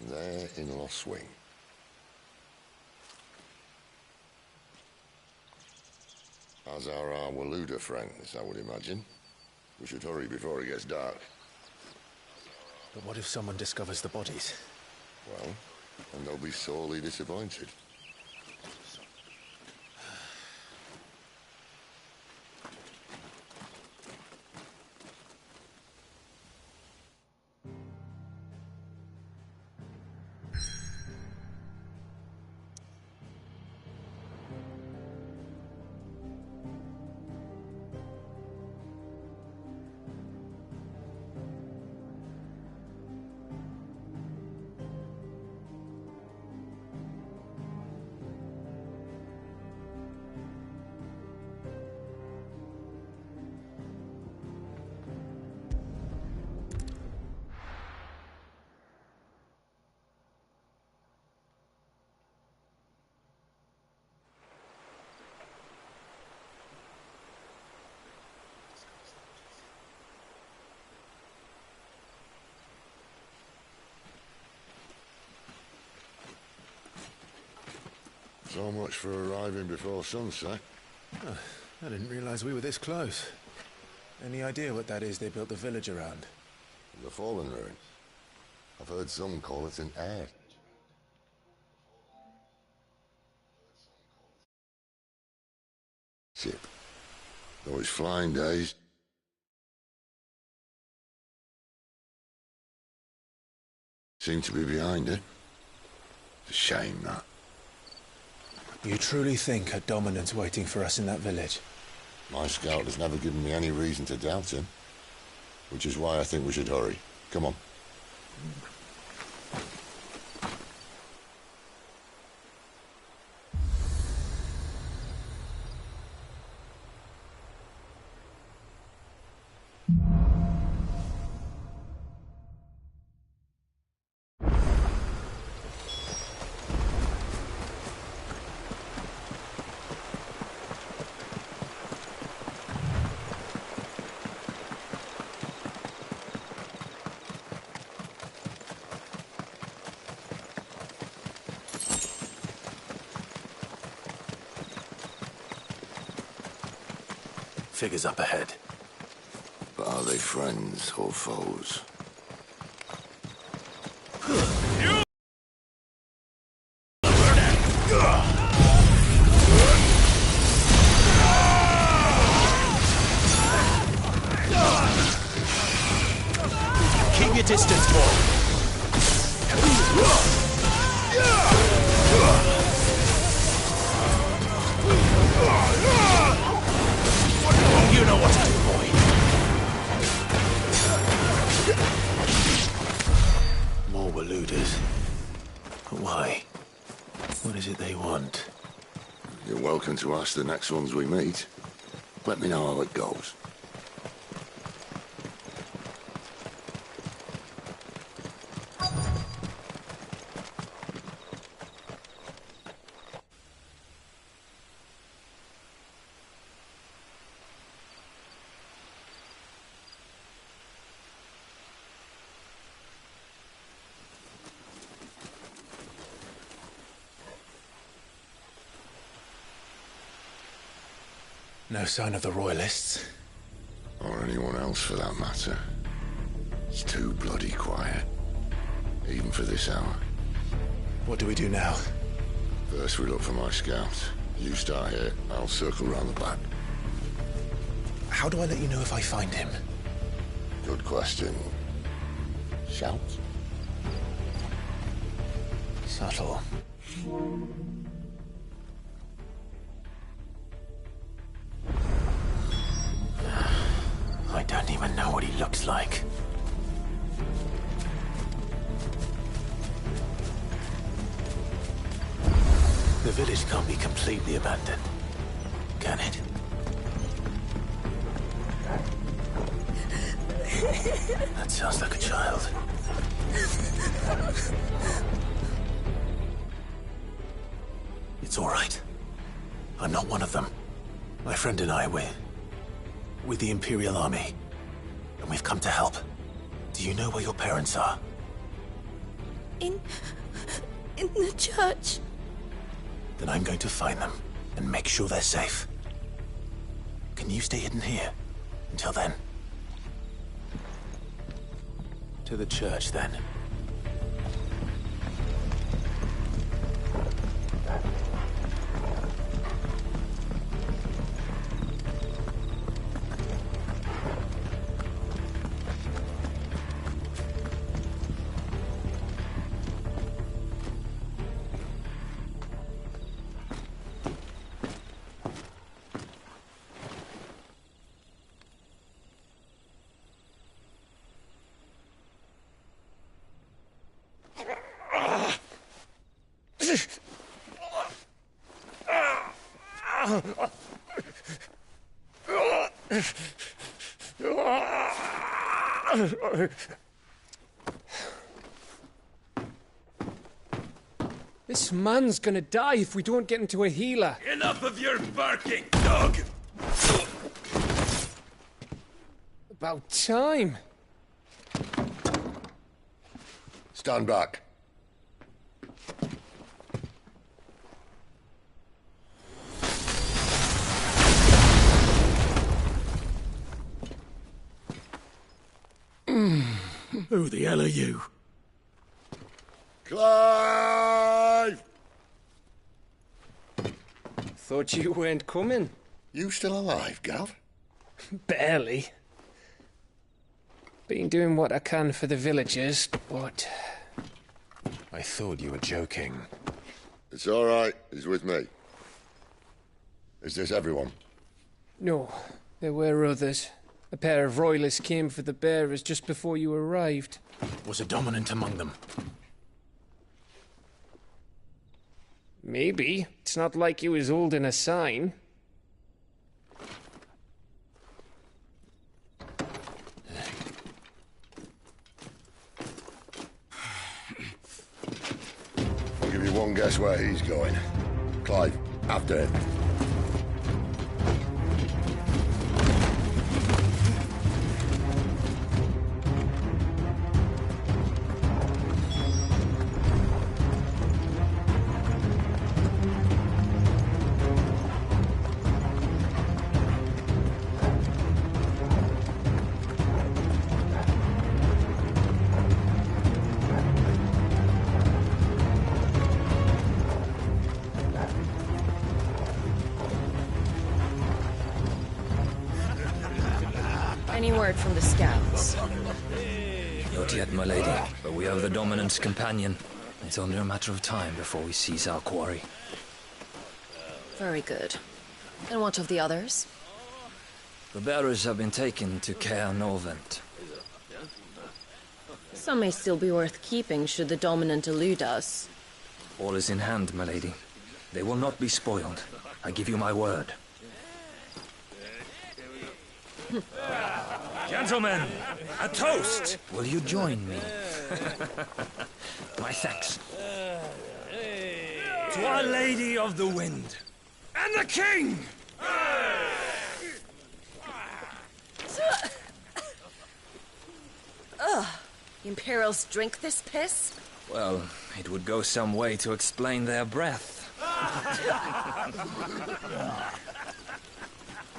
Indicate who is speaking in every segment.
Speaker 1: There in Lost Swing. As are our Waluda friends, I would imagine. We should hurry before it gets dark.
Speaker 2: But what if someone discovers the bodies?
Speaker 1: Well, and they'll be sorely disappointed. So much for arriving before sunset.
Speaker 2: Oh, I didn't realize we were this close. Any idea what that is they built the village around?
Speaker 1: The Fallen Ruin. I've heard some call it an air ship. Though its flying days seem to be behind it. It's a shame, that.
Speaker 2: You truly think a dominant's waiting for us in that village?
Speaker 1: My scout has never given me any reason to doubt him. Which is why I think we should hurry. Come on.
Speaker 2: Figures up ahead.
Speaker 1: But are they friends or foes?
Speaker 2: Keep your distance, boy. You know what I do, boy. More Waludas. But why? What is it they want?
Speaker 1: You're welcome to ask the next ones we meet. Let me know how it goes.
Speaker 2: No sign of the Royalists.
Speaker 1: Or anyone else for that matter. It's too bloody quiet. Even for this hour.
Speaker 2: What do we do now?
Speaker 1: First we look for my scout. You start here, I'll circle round the back.
Speaker 2: How do I let you know if I find him?
Speaker 1: Good question. Shout?
Speaker 2: Subtle. I don't even know what he looks like. The village can't be completely abandoned, can it? That sounds like a child. It's all right. I'm not one of them. My friend and I, we're with the Imperial Army, and we've come to help. Do you know where your parents are?
Speaker 3: In the church.
Speaker 2: Then I'm going to find them and make sure they're safe. Can you stay hidden here until then? To the church, then.
Speaker 4: This man's gonna die if we don't get into a healer.
Speaker 5: Enough of your barking, dog!
Speaker 4: About time.
Speaker 1: Stand back.
Speaker 5: Who the hell are you?
Speaker 1: Clive!
Speaker 4: Thought you weren't coming.
Speaker 1: You still alive, Gav?
Speaker 4: Barely. Been doing what I can for the villagers, but...
Speaker 2: I thought you were joking.
Speaker 1: It's all right. He's with me. Is this everyone?
Speaker 4: No, there were others. A pair of royalists came for the bearers just before you arrived.
Speaker 2: Was a dominant among them?
Speaker 4: Maybe. It's not like he was holding a sign.
Speaker 1: I'll give you one guess where he's going. Clive, after him.
Speaker 3: Any word from the scouts?
Speaker 6: Not yet, my lady, but we have the Dominant's companion. It's only a matter of time before we seize our quarry.
Speaker 3: Very good. And what of the others?
Speaker 6: The bearers have been taken to Caer Norvent.
Speaker 3: Some may still be worth keeping should the Dominant elude us.
Speaker 6: All is in hand, my lady. They will not be spoiled. I give you my word.
Speaker 5: Gentlemen, a toast!
Speaker 6: Will you join me? My thanks.
Speaker 5: To Our Lady of the Wind. And the King!
Speaker 3: Imperials drink this piss?
Speaker 6: Well, it would go some way to explain their breath.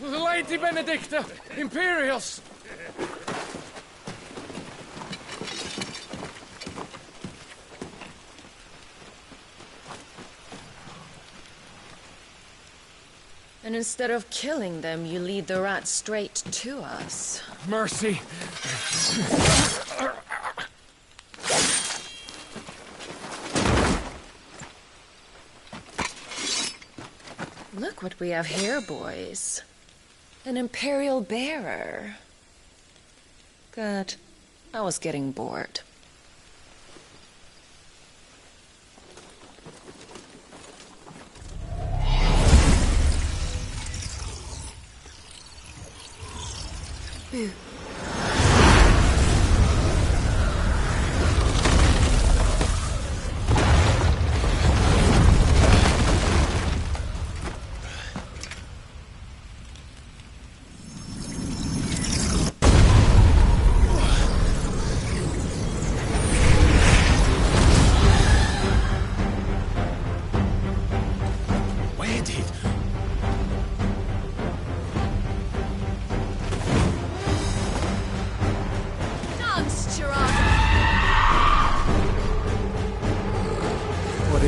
Speaker 4: Lady Benedicta! Imperials!
Speaker 3: And instead of killing them, you lead the rats straight to us.
Speaker 4: Mercy!
Speaker 3: Look what we have here, boys. An Imperial bearer. Good. I was getting bored. Boo.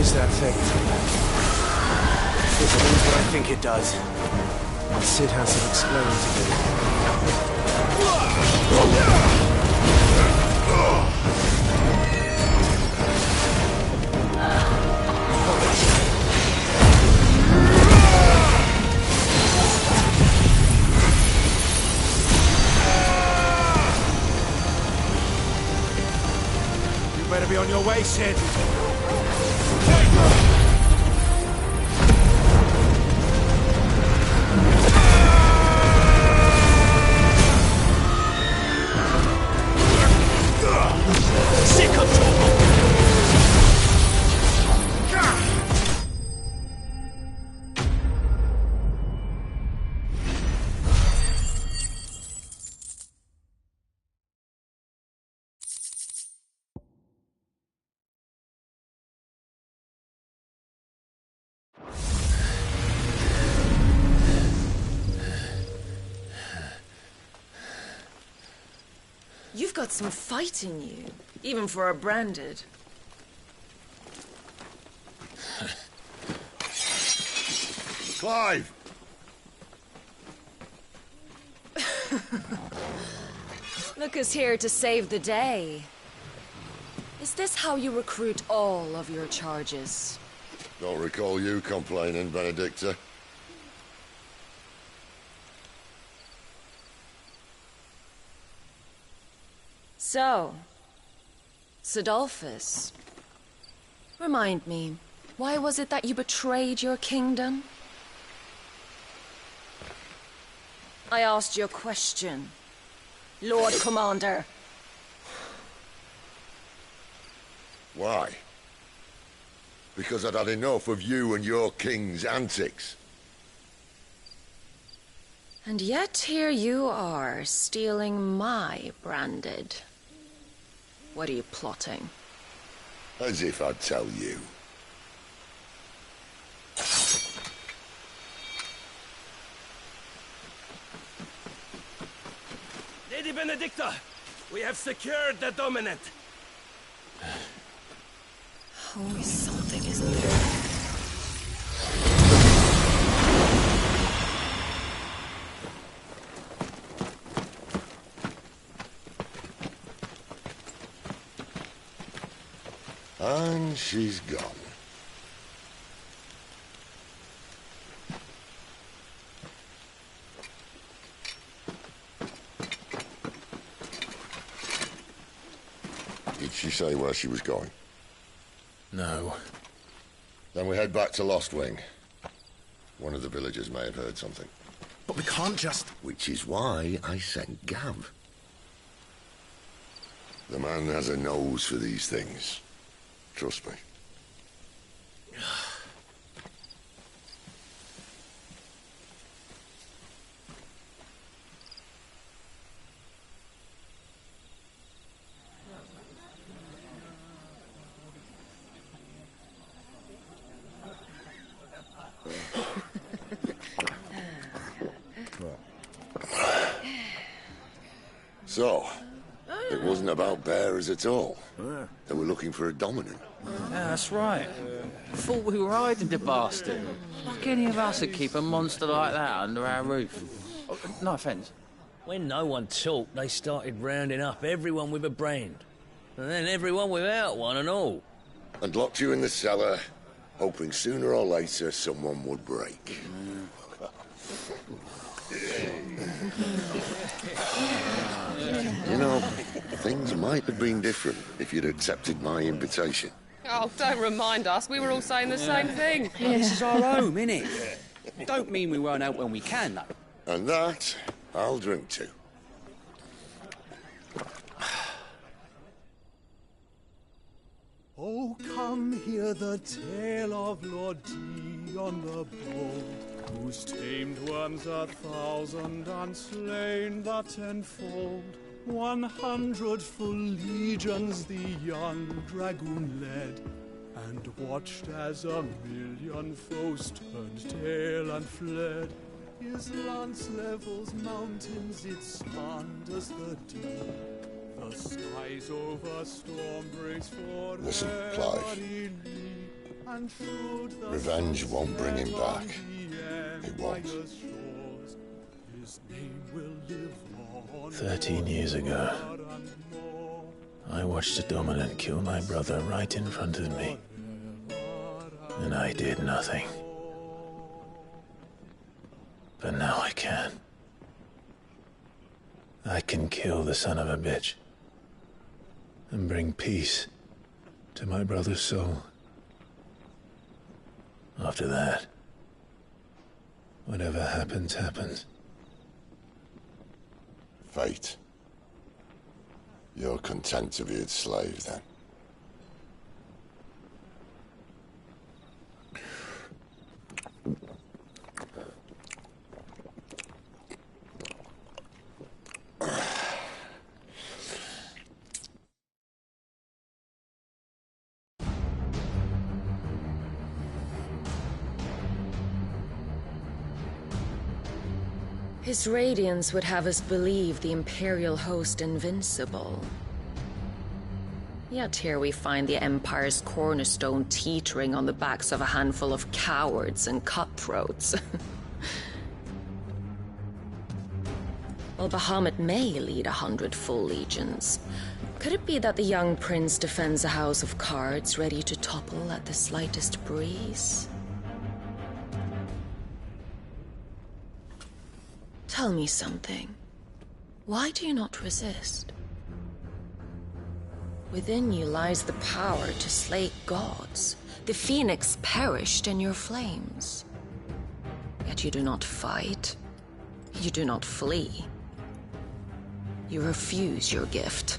Speaker 2: is that thing? If it means what I think it does, Sid has some explaining to do.
Speaker 5: Better be on your way, Sid.
Speaker 2: Sick of trouble!
Speaker 3: You've got some fight in you, even for a branded.
Speaker 1: Clive!
Speaker 3: Lucas here to save the day. Is this how you recruit all of your charges?
Speaker 1: Don't recall you complaining, Benedicta.
Speaker 3: So, Sidolphus, remind me, why was it that you betrayed your kingdom? I asked you a question, Lord Commander.
Speaker 1: Why? Because I'd had enough of you and your king's antics.
Speaker 3: And yet here you are, stealing my branded. What are you plotting?
Speaker 1: As if I'd tell you.
Speaker 5: Lady Benedicta, we have secured the Dominant.
Speaker 3: Always something, isn't there?
Speaker 1: And she's gone. Did she say where she was going?
Speaker 2: No.
Speaker 1: Then we head back to Lost Wing. One of the villagers may have heard something.
Speaker 2: But we can't just...
Speaker 1: Which is why I sent Gav. The man has a nose for these things. Trust me. So, it wasn't about bearers at all. They were looking for a dominant.
Speaker 7: Yeah, that's right. Thought we were hiding the bastard. Like any of us would keep a monster like that under our roof. Oh, no offence.
Speaker 8: When no one talked, they started rounding up everyone with a brand. And then everyone without one and all.
Speaker 1: And locked you in the cellar, hoping sooner or later someone would break. You know, things might have been different if you'd accepted my invitation.
Speaker 9: Oh, don't remind us. We were all saying the same thing.
Speaker 10: This is our home, innit? Don't mean we won't out when we can, though.
Speaker 1: And that, I'll drink to.
Speaker 11: Oh, come hear the tale of Lord Dion the Bold, whose tamed worms 1,000 and slain the tenfold. 100 full legions the young dragoon led, and watched as 1,000,000 foes turned tail and fled. His lance levels mountains, it spanned as the deep. The skies over storm breaks for
Speaker 1: Listen, Clive.
Speaker 11: and should the
Speaker 1: Revenge won't bring him back. It won't.
Speaker 11: His name will live on
Speaker 2: 13 years ago, I watched a dominant kill my brother right in front of me. And I did nothing. But now I can. I can kill the son of a bitch. And bring peace to my brother's soul. After that, whatever happens, happens.
Speaker 1: Fate. You're content to be its slave, then?
Speaker 3: His radiance would have us believe the Imperial host invincible. Yet here we find the Empire's cornerstone teetering on the backs of a handful of cowards and cutthroats. While Bahamut may lead 100 full legions, could it be that the young prince defends a house of cards ready to topple at the slightest breeze? Tell me something. Why do you not resist? Within you lies the power to slay gods. The Phoenix perished in your flames. Yet you do not fight. You do not flee. You refuse your gift.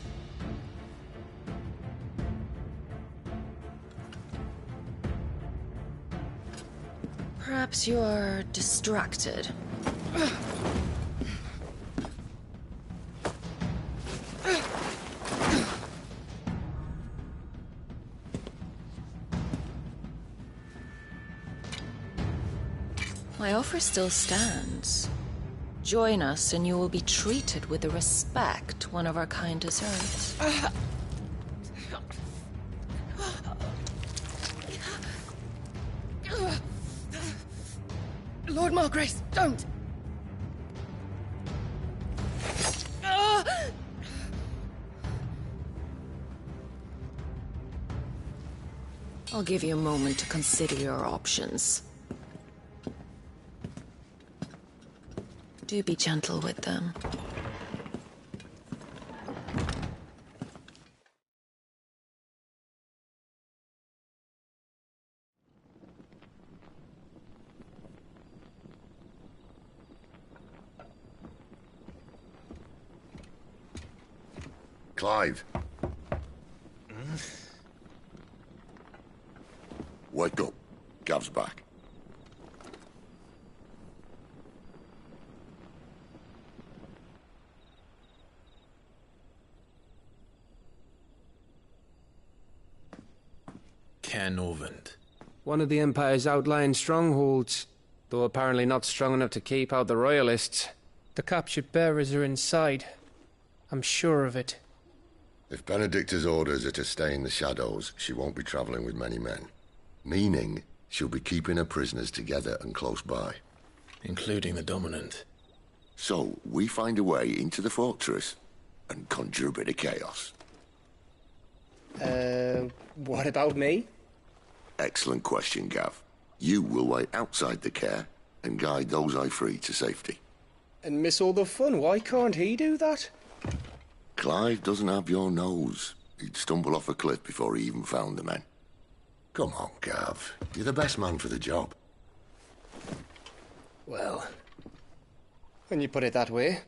Speaker 3: Perhaps you are distracted. My offer still stands. Join us and you will be treated with the respect one of our kind deserves.
Speaker 9: Lord Margrace, don't!
Speaker 3: I'll give you a moment to consider your options. Do be gentle with them.
Speaker 1: Clive. Wake up. Gav's back.
Speaker 2: Caernarvon.
Speaker 4: One of the Empire's outlying strongholds, though apparently not strong enough to keep out the Royalists. The captured bearers are inside. I'm sure of it.
Speaker 1: If Benedicta's orders are to stay in the shadows, she won't be travelling with many men. Meaning, she'll be keeping her prisoners together and close by.
Speaker 2: Including the Dominant.
Speaker 1: So, we find a way into the fortress and conjure a bit of chaos.
Speaker 4: What about me?
Speaker 1: Excellent question, Gav. You will wait outside the care and guide those I free to safety.
Speaker 4: And miss all the fun. Why can't he do that?
Speaker 1: Clive doesn't have your nose. He'd stumble off a cliff before he even found the men. Come on, Gav. You're the best man for the job.
Speaker 4: Well, when you put it that way.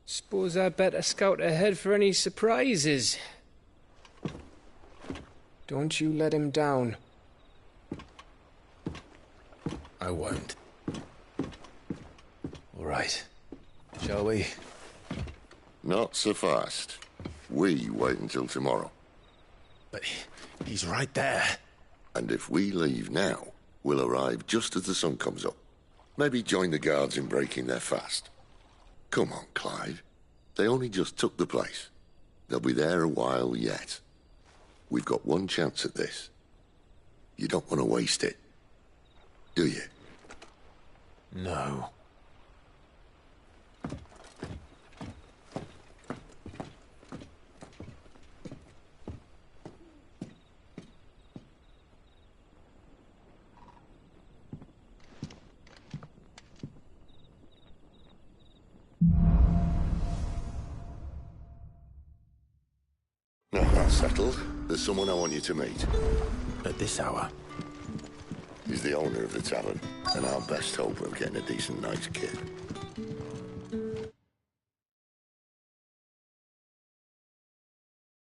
Speaker 4: Suppose I'd better scout ahead for any surprises. Don't you let him down.
Speaker 2: I won't. All right. Shall we?
Speaker 1: Not so fast. We wait until tomorrow.
Speaker 2: But he's right there.
Speaker 1: And if we leave now, we'll arrive just as the sun comes up. Maybe join the guards in breaking their fast. Come on, Clive. They only just took the place. They'll be there a while yet. We've got one chance at this. You don't want to waste it, do you?
Speaker 2: No.
Speaker 1: Now that's settled. There's someone I want you to meet.
Speaker 2: At this hour?
Speaker 1: He's the owner of the tavern, and our best hope of getting a decent night's kit.